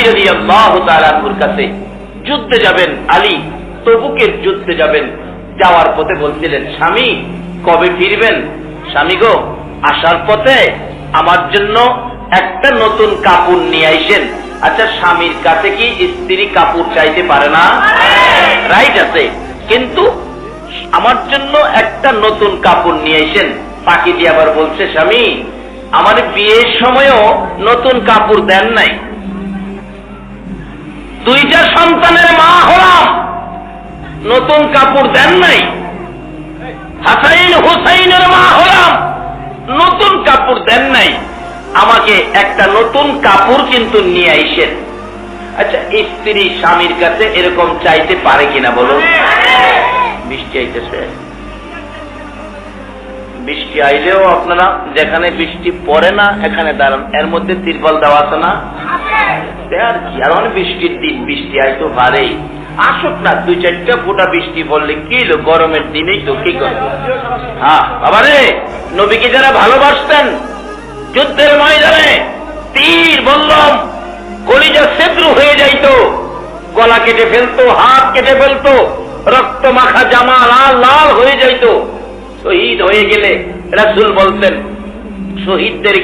আলী রাদিয়াল্লাহু তাআলা আনহুর কাছে যুদ্ধে যাবেন, আলী তবুকের যুদ্ধে যাবেন, যাওয়ার পথে বলছিলেন, স্বামী কবে ফিরবেন? স্বামী গো, আসার পথে আমার জন্য একটা নতুন কাপড় নিয়ে আইসেন। আচ্ছা, স্বামীর কাছে কি স্ত্রী কাপড় চাইতে পারে না? রাইট আছে, কিন্তু আমার জন্য একটা নতুন কাপড় নিয়ে আইসেন। পাখি দিয়ে আবার বলছে, স্বামী আমার বিয়ের সময়ও নতুন কাপড় দেন নাই, দুইটা সন্তানের মা হলাম, নতুন কাপড় দেন নাই। হাসাইন হুসাইনের মা হলাম, নতুন কাপড় দেন নাই। আমাকে একটা নতুন কাপড় কিন্তু নিয়ে আইসেন। আচ্ছা, স্ত্রী স্বামীর কাছে এরকম চাইতে পারে কিনা বলো? বৃষ্টি আইতেছে, বৃষ্টি আইলেও আপনারা যেখানে বৃষ্টি পড়ে না এখানে দাঁড়ান, এর মধ্যে তিরপল দেওয়া আছে না? আর কি, আর অনেক বৃষ্টির দিন, বৃষ্টি আইতো পারে, আসুক না, দুই চারটা ফোঁটা বৃষ্টি পড়লে কি হলো, গরমের দিনেই তো, কি করবো? হ্যাঁ বাবা রে, নবীকে যারা ভালোবাসতেন যুদ্ধের ময়দানে তীর বললাম কলিজা ছিদ্র হয়ে যাইতো, গলা কেটে ফেলতো, হাত কেটে ফেলতো, রক্ত মাখা জামা লাল লাল হয়ে যাইতো। শহীদ হয়ে গেলে রাসূল বলতেন, শহীদদের